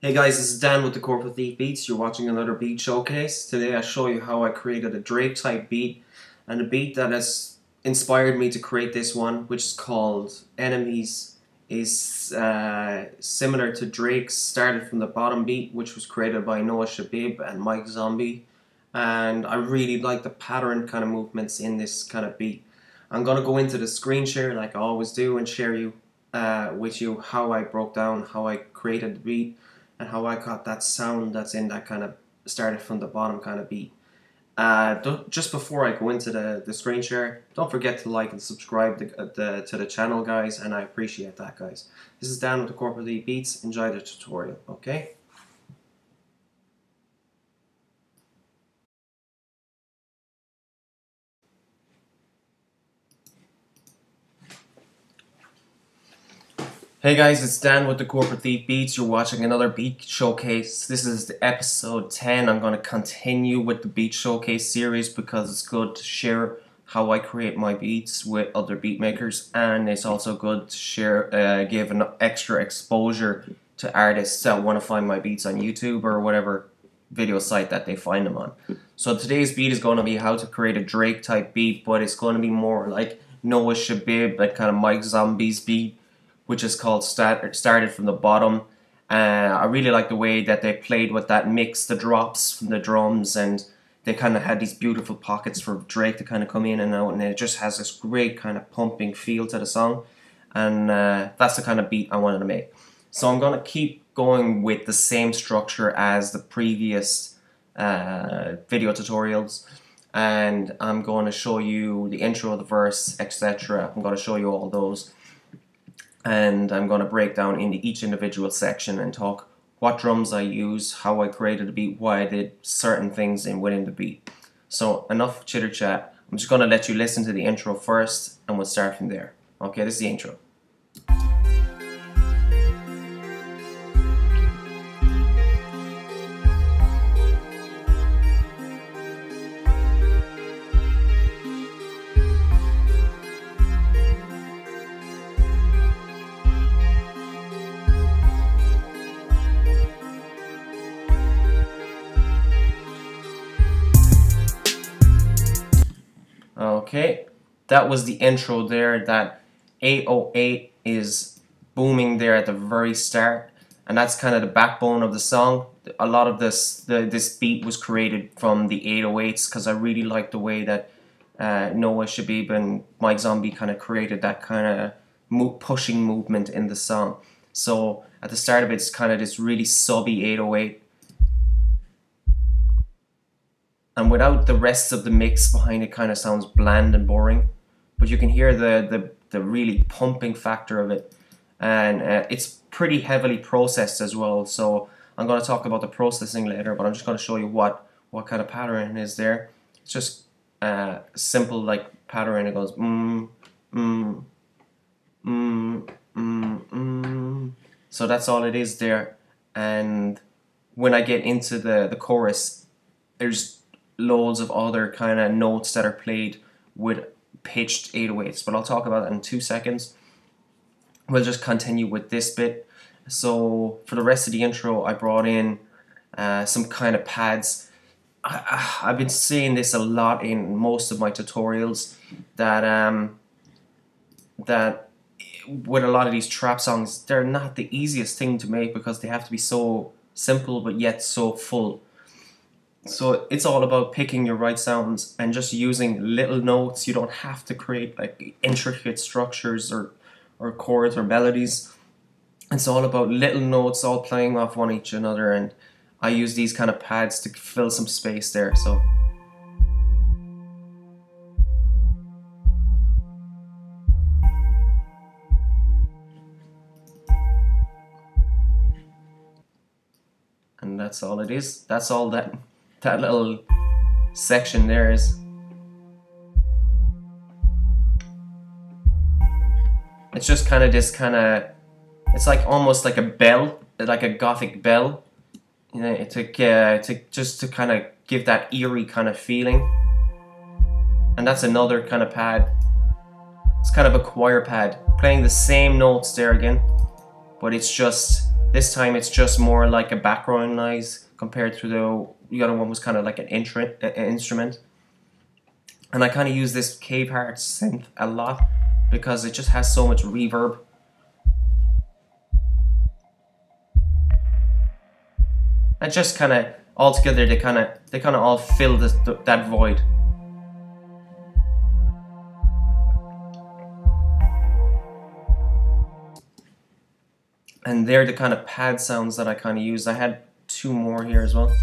Hey guys, this is Dan with the Corporatethief Beats. You're watching another beat showcase. Today I show you how I created a Drake type beat, and the beat that has inspired me to create this one, which is called Enemies, is similar to Drake's Started From the Bottom beat, which was created by Noah Shebib and Mike Zombie, and I really like the pattern kind of movements in this kind of beat. I'm going to go into the screen share like I always do and share with you how I broke down, how I created the beat, and how I got that sound that's in that kind of started from the bottom kind of beat. Just before I go into the screen share, don't forget to like and subscribe to the channel, guys, and I appreciate that, guys. This is Dan with the Corporatethief Beats. Enjoy the tutorial, okay? Hey guys, it's Dan with the Corporatethief Beats. You're watching another beat showcase. This is the episode 10. I'm going to continue with the beat showcase series because it's good to share how I create my beats with other beat makers, and it's also good to share, give an extra exposure to artists that want to find my beats on YouTube or whatever video site that they find them on. So today's beat is going to be how to create a Drake type beat, but it's going to be more like Noah Shebib, that kind of Mike Zombie's beat, which is called Started From the Bottom. I really like the way that they played with that mix, the drops from the drums, and they kind of had these beautiful pockets for Drake to kind of come in and out, and it just has this great kind of pumping feel to the song, and that's the kind of beat I wanted to make. So I'm going to keep going with the same structure as the previous video tutorials, and I'm going to show you the intro, the verse, etc. I'm going to show you all those, and I'm going to break down into each individual section and talk what drums I use, how I created the beat, why I did certain things within the beat. So enough chitter chat. I'm just going to let you listen to the intro first, and we'll start from there. Okay, this is the intro. Okay, that was the intro there. That 808 is booming there at the very start, and that's kind of the backbone of the song. A lot of this beat was created from the 808s because I really like the way that Noah Shebib and Mike Zombie kind of created that kind of pushing movement in the song. So at the start of it, it's kind of this really subby 808. And without the rest of the mix behind it, kind of sounds bland and boring. But you can hear the really pumping factor of it. And it's pretty heavily processed as well. So I'm going to talk about the processing later, but I'm just going to show you what kind of pattern is there. It's just simple like pattern. It goes So that's all it is there. And when I get into the chorus, there's loads of other kind of notes that are played with pitched 808s, but I'll talk about that in 2 seconds. We'll just continue with this bit. So for the rest of the intro, I brought in some kind of pads. I've been saying this a lot in most of my tutorials, that that with a lot of these trap songs, they're not the easiest thing to make because they have to be so simple but yet so full. So it's all about picking your right sounds and just using little notes. You don't have to create like intricate structures or chords or melodies. It's all about little notes all playing off one each another, and I use these kind of pads to fill some space there. So and that's all it is. That's all that little section there is. It's just kind of this kind of, it's like almost like a bell, like a gothic bell, you know, to kind of give that eerie kind of feeling. And that's another kind of pad. It's kind of a choir pad, playing the same notes there again, but it's just This time it's just more like a background noise compared to the other one was kind of like an instrument. And I kind of use this Cave Heart synth a lot because it just has so much reverb. And just kind of all together, they kind of all fill that void. And they're the kind of pad sounds that I kind of use. I had 2 more here as well.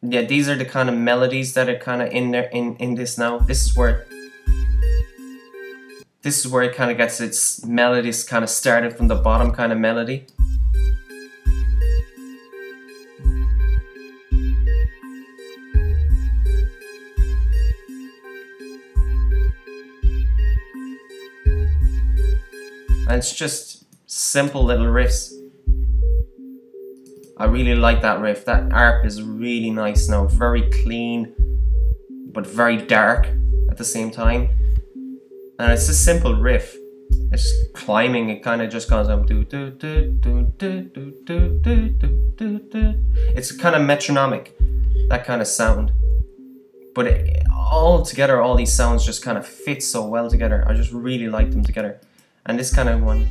Yeah, these are the kind of melodies that are kind of in there in this now. This is where it kind of gets its melodies kind of started from the bottom kind of melody. And it's just simple little riffs. I really like that riff. That arp is really nice now. Very clean, but very dark at the same time. And it's a simple riff. It's just climbing. It kind of just goes up. It's kind of metronomic, that kind of sound. But all together, all these sounds just kind of fit so well together. I just really like them together. And this kind of one,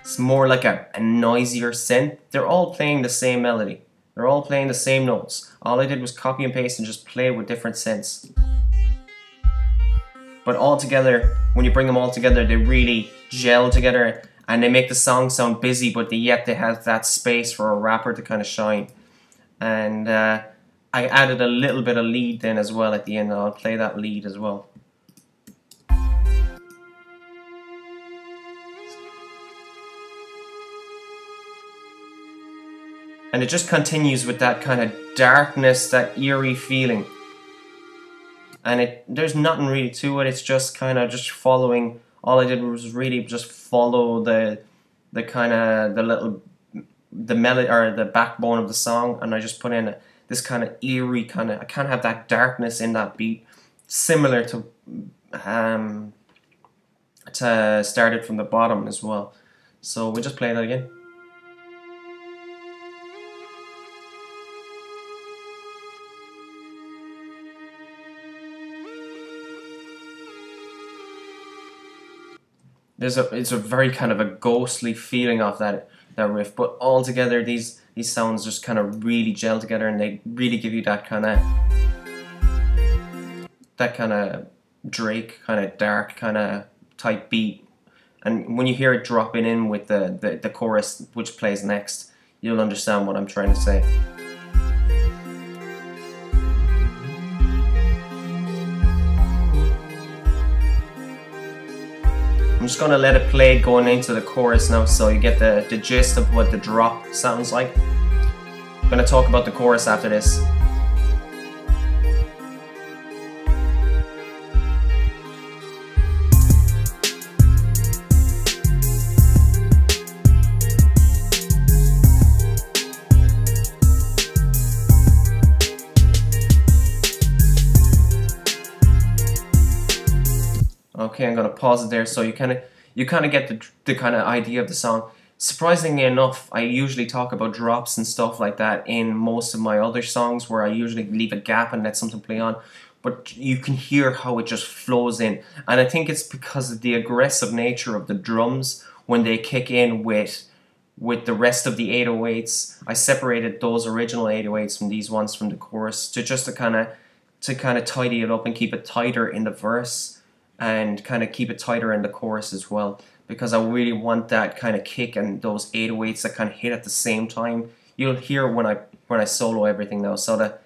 it's more like a noisier synth. They're all playing the same melody. They're all playing the same notes. All I did was copy and paste and just play with different synths. But all together, when you bring them all together, they really gel together and they make the song sound busy, but yet they have that space for a rapper to kind of shine. And I added a little bit of lead then as well at the end. I'll play that lead as well. And it just continues with that kind of darkness, that eerie feeling. And there's nothing really to it. It's just kind of just following. All I did was really just follow the kind of the melody or the backbone of the song, and I just put in this kind of eerie kind of. I kind of have that darkness in that beat, similar to Started from the Bottom as well. So we'll just play that again. It's a very kind of a ghostly feeling off that riff, but all together these sounds just kind of really gel together, and they really give you that kind of Drake kind of dark kind of type beat. And when you hear it dropping in with the chorus, which plays next, you'll understand what I'm trying to say. I'm just going to let it play going into the chorus now, so you get the gist of what the drop sounds like. I'm going to talk about the chorus after this. Okay, I'm gonna pause it there so you kind of get the kind of idea of the song. Surprisingly enough, I usually talk about drops and stuff like that in most of my other songs, where I usually leave a gap and let something play on. But you can hear how it just flows in, and I think it's because of the aggressive nature of the drums when they kick in with the rest of the 808s. I separated those original 808s from these ones from the chorus to kind of tidy it up and keep it tighter in the verse, and kind of keep it tighter in the chorus as well, because I really want that kind of kick and those 808s that kind of hit at the same time. You'll hear when I solo everything now. So that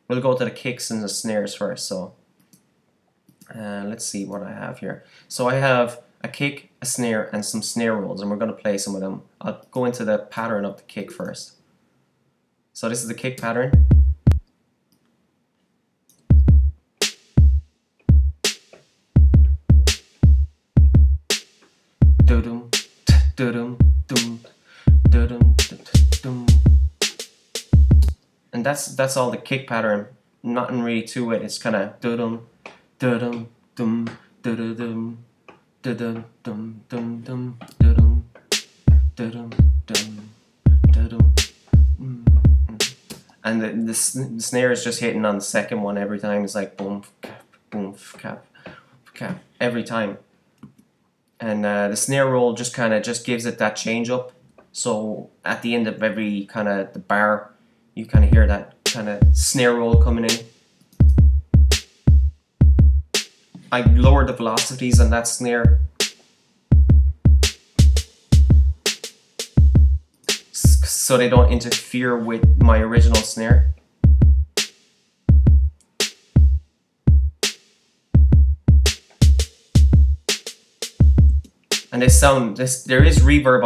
we'll go to the kicks and the snares first. So let's see what I have here. So I have a kick, a snare, and some snare rolls, and we're going to play some of them. I'll go into the pattern of the kick first. So this is the kick pattern. And that's all the kick pattern. Nothing really to it. It's kind of dum dum dum dum dum dum dum dum dum dum dum. dum, da-dum, and the snare is just hitting on the second one every time. It's like boom, cap, boom, cap, cap, every time. And the snare roll just kind of just gives it that change up. So at the end of every kind of the bar, you kind of hear that kind of snare roll coming in. I lowered the velocities on that snare so they don't interfere with my original snare. And they sound there is reverb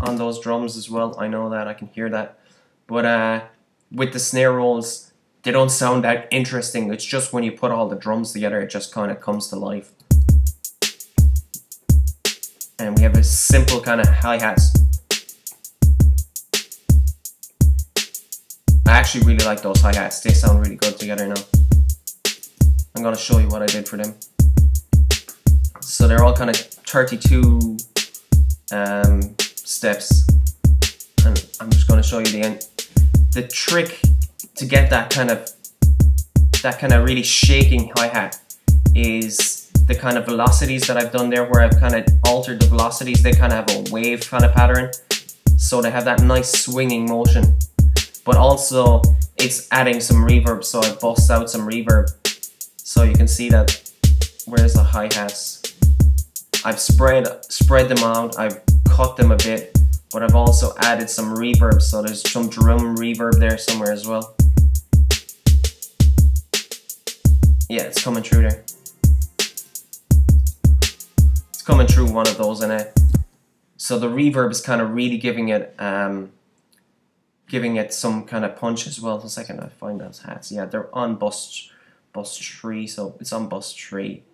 on those drums as well. I know that, I can hear that. But with the snare rolls, they don't sound that interesting. It's just when you put all the drums together, it just kind of comes to life. And we have a simple kind of hi-hats. I actually really like those hi-hats. They sound really good together now. I'm gonna show you what I did for them. So they're all kind of 32 steps, and I'm just going to show you the end. The trick to get that kind of really shaking hi-hat is the kind of velocities that I've done there, where I've kind of altered the velocities. They kind of have a wave kind of pattern, so they have that nice swinging motion, but also it's adding some reverb, so I bust out some reverb. So you can see that, where's the hi-hats? I've spread them out, I've cut them a bit, but I've also added some reverb, so there's some drum reverb there somewhere as well. Yeah, it's coming through there. It's coming through one of those in it. So the reverb is kind of really giving it some kind of punch as well. A second, I find those hats. Yeah, they're on bus 3, so it's on bus 3.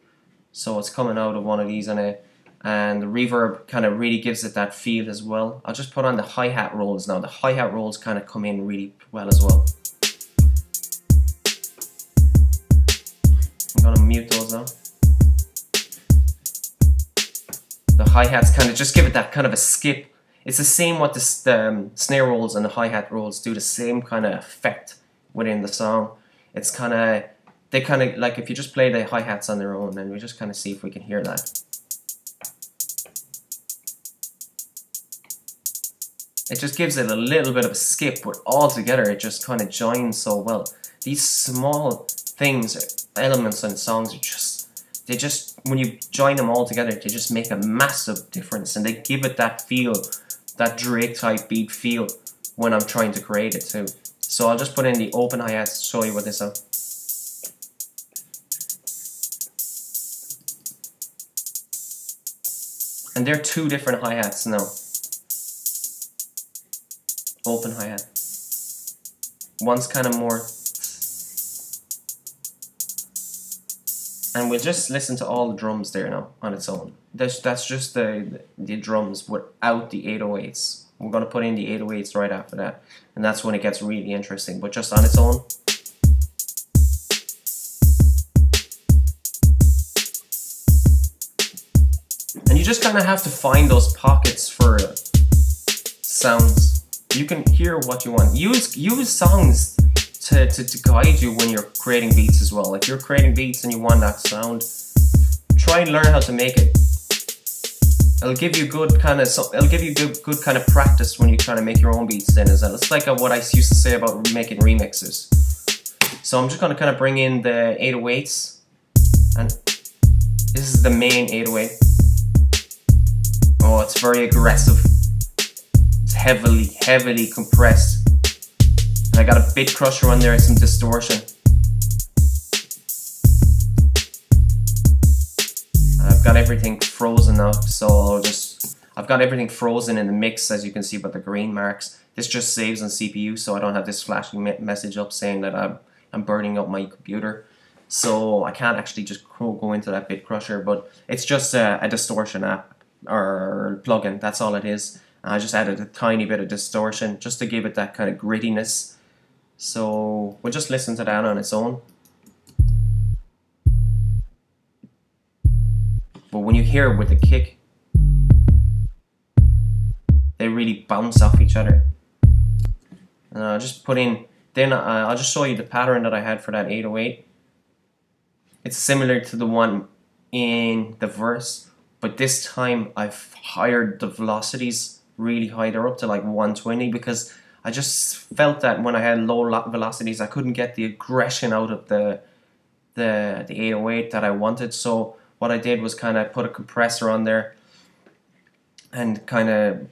So it's coming out of one of these in it, and the reverb kind of really gives it that feel as well. I'll just put on the hi-hat rolls now. The hi-hat rolls kind of come in really well as well. I'm gonna mute those now. The hi-hats kind of just give it that kind of a skip. It's the same what the snare rolls and the hi-hat rolls do, the same kind of effect within the song. It's kind of, they kind of, like if you just play the hi-hats on their own, and we just kind of see if we can hear that. It just gives it a little bit of a skip, but all together it just kind of joins so well. These small things, elements in songs, they just, when you join them all together, they just make a massive difference, and they give it that feel, that Drake type beat feel when I'm trying to create it too. So I'll just put in the open hi-hats to show you what this is. And they're two different hi-hats now. Open hi-hat. One's kind of more. And we'll just listen to all the drums there now on its own. That's just the drums without the 808s. We're going to put in the 808s right after that. And that's when it gets really interesting. But just on its own. And you just kind of have to find those pockets for sounds. You can hear what you want. Use songs to guide you when you're creating beats as well. If you're creating beats and you want that sound, try and learn how to make it. It'll give you good kind of good kind of practice when you try to make your own beats then as well. It's like what I used to say about making remixes. So I'm just going to kind of bring in the 808s, and this is the main 808. Oh, it's very aggressive. It's heavily compressed. And I got a bit crusher on there and some distortion. And I've got everything frozen now, so I've got everything frozen in the mix, as you can see by the green marks. This just saves on CPU, so I don't have this flashing message up saying that I'm burning up my computer. So I can't actually just go into that bit crusher, but it's just a distortion app or plugin. That's all it is. I just added a tiny bit of distortion just to give it that kind of grittiness. So we'll just listen to that on its own. But when you hear it with the kick, they really bounce off each other. And I'll just put in, then I'll just show you the pattern that I had for that 808. It's similar to the one in the verse, but this time I've hired the velocities really high. They're up to like 120 because I just felt that when I had low velocities I couldn't get the aggression out of the 808 that I wanted. So what I did was kind of put a compressor on there and kind of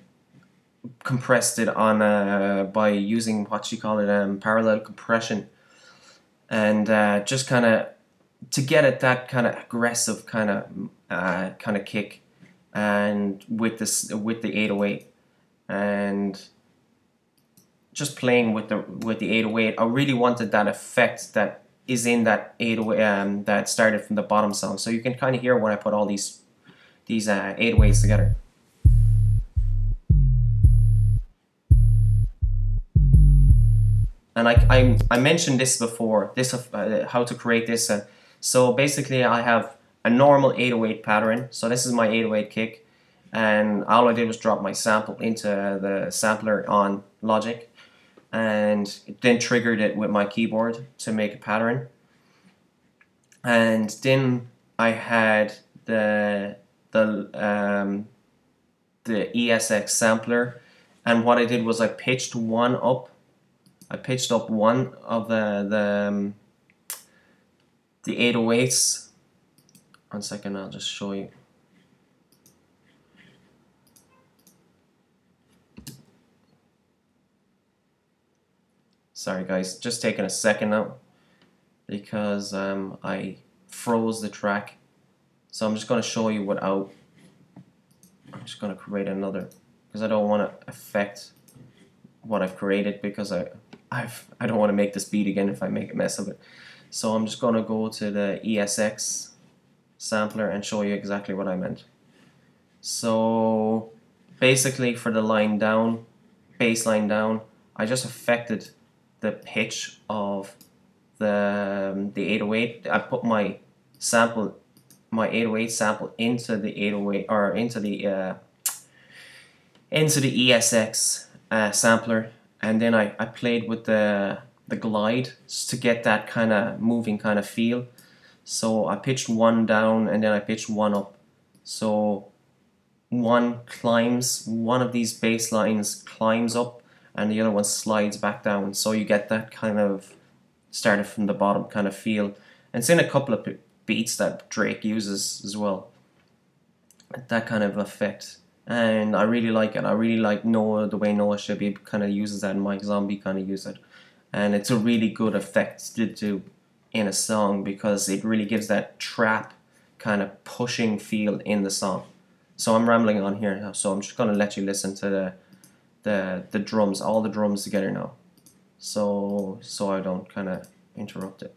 compressed it on by using what you call it, parallel compression, and just kind of to get it that kind of aggressive kind of kick, and with the 808, and just playing with the 808. I really wanted that effect that is in that 808 that started from the bottom sound. So you can kind of hear when I put all these 808s together. And I mentioned this before, how to create this. So basically I have a normal 808 pattern. So this is my 808 kick, and all I did was drop my sample into the sampler on Logic, and then triggered it with my keyboard to make a pattern. And then I had the ESX sampler, and what I did was I pitched one up. I pitched up one of the 808s. 1 second, I'll just show you. Sorry guys, just taking a second now because I froze the track. So I'm just going to show you without. I'm just going to create another because I don't want to affect what I've created, because I don't want to make this beat again if I make a mess of it. So I'm just going to go to the ESX sampler and show you exactly what I meant. So basically for the line down, bass line down, I just affected the pitch of the 808. I put my 808 sample into the 808, or into the ESX sampler, and then I played with the glide to get that kind of moving kind of feel. So I pitched one down and then I pitched one up. So one of these bass lines climbs up and the other one slides back down. So you get that kind of started from the bottom kind of feel. And it's in a couple of beats that Drake uses as well, that kind of effect. And I really like it. I really like the way Noah Shebib kind of uses that, and Mike Zombie kind of uses it. And it's a really good effect to do in a song because it really gives that trap kind of pushing feel in the song. So I'm rambling on here now, so I'm just going to let you listen to the drums, all the drums together now, so I don't kind of interrupt it.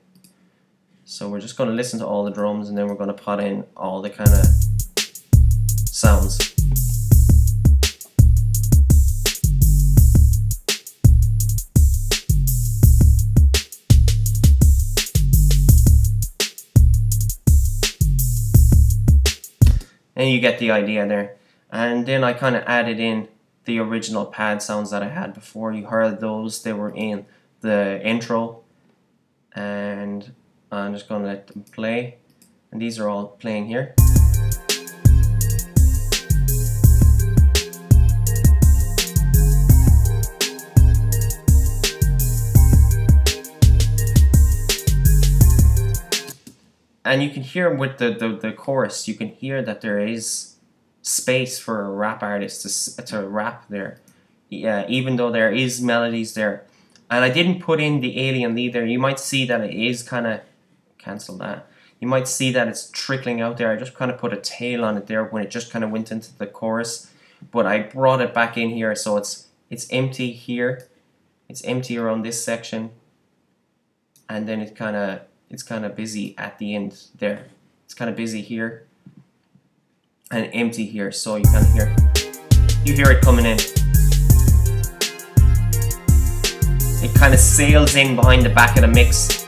So we're just going to listen to all the drums, and then we're going to put in all the kind of sounds. And you get the idea there. And then I kind of added in the original pad sounds that I had before. You heard those, they were in the intro. And I'm just going to let them play. And these are all playing here. And you can hear with the chorus, you can hear that there is space for a rap artist to rap there. Yeah, even though there is melodies there. And I didn't put in the alien lead there. You might see that it is kind of, cancel that. You might see that it's trickling out there. I just kind of put a tail on it there when it just kind of went into the chorus. But I brought it back in here, so it's empty here. It's empty around this section. And then it's kind of busy at the end there. It's kind of busy here and empty here, so you kind of hear it coming in. It kind of sails in behind the back of the mix.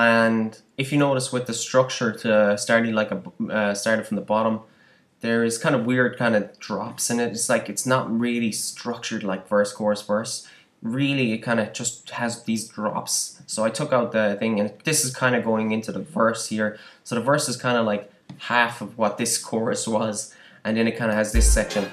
And if you notice with the structure to starting like starting from the bottom, there is kind of weird kind of drops in it. It's like it's not really structured like verse, chorus, verse. Really, it kind of just has these drops. So I took out the thing, and this is kind of going into the verse here. So the verse is kind of like half of what this chorus was, and then it kind of has this section.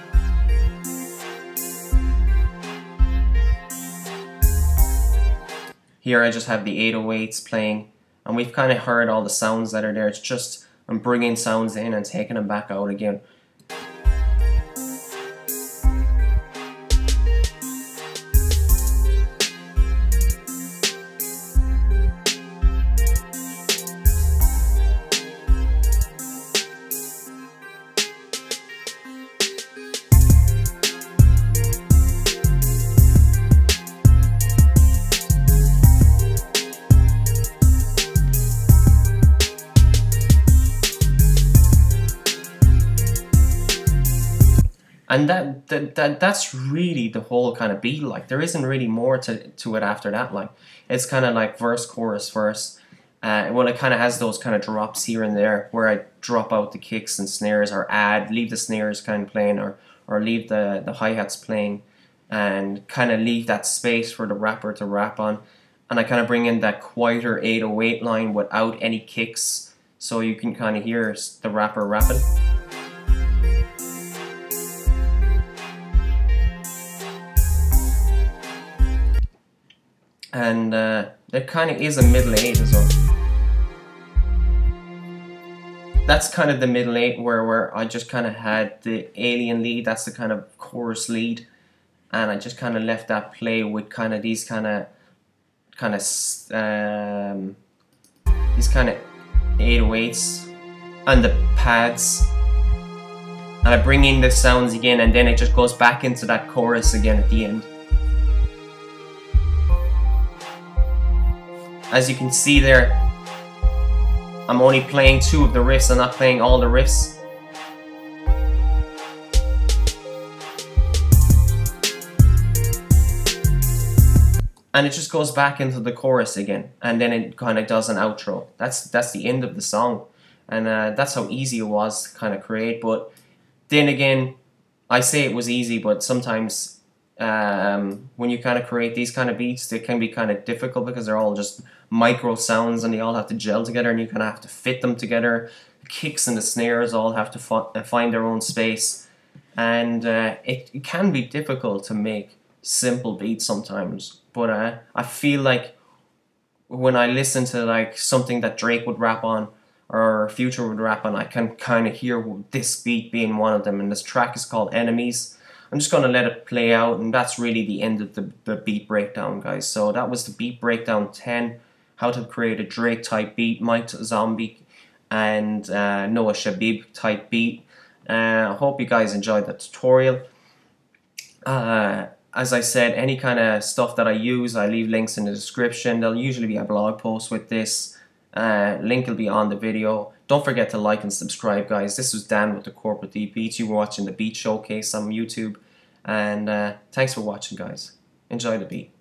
Here I just have the 808s playing, and we've kind of heard all the sounds that are there. It's just I'm bringing sounds in and taking them back out again. And that's really the whole kind of beat. Like there isn't really more to it after that. Like it's kind of like verse, chorus, verse. Well, it kind of has those kind of drops here and there where I drop out the kicks and snares, or leave the snares kind of playing, or leave the hi-hats playing, and kind of leave that space for the rapper to rap on. And I kind of bring in that quieter 808 line without any kicks, so you can kind of hear the rapper rapping. And there kind of is a middle 8 as well. That's kind of the middle 8 where I just kind of had the alien lead. That's the kind of chorus lead, and I just kind of left that play with kind of these kind of 808s and the pads, and I bring in the sounds again, and then it just goes back into that chorus again at the end. As you can see there, I'm only playing 2 of the riffs, I'm not playing all the riffs. And it just goes back into the chorus again, and then it kind of does an outro. That's the end of the song, and that's how easy it was to kind of create. But then again, I say it was easy, but sometimes when you kind of create these kind of beats, they can be kind of difficult because they're all just micro sounds and they all have to gel together, and you kind of have to fit them together. The kicks and the snares all have to find their own space, and it can be difficult to make simple beats sometimes. But I feel like when I listen to like something that Drake would rap on or Future would rap on, I can kind of hear this beat being one of them, and this track is called Enemies. I'm just going to let it play out, and that's really the end of the beat breakdown, guys. So that was the beat breakdown 10, how to create a Drake type beat, Mike Zombie, and Noah Shebib type beat. I hope you guys enjoyed the tutorial. As I said, any kind of stuff that I use, I leave links in the description. There'll usually be a blog post with this. Link will be on the video. Don't forget to like and subscribe, guys. This was Dan with the Corporatethief Beats. You were watching the Beat Showcase on YouTube. And thanks for watching, guys. Enjoy the beat.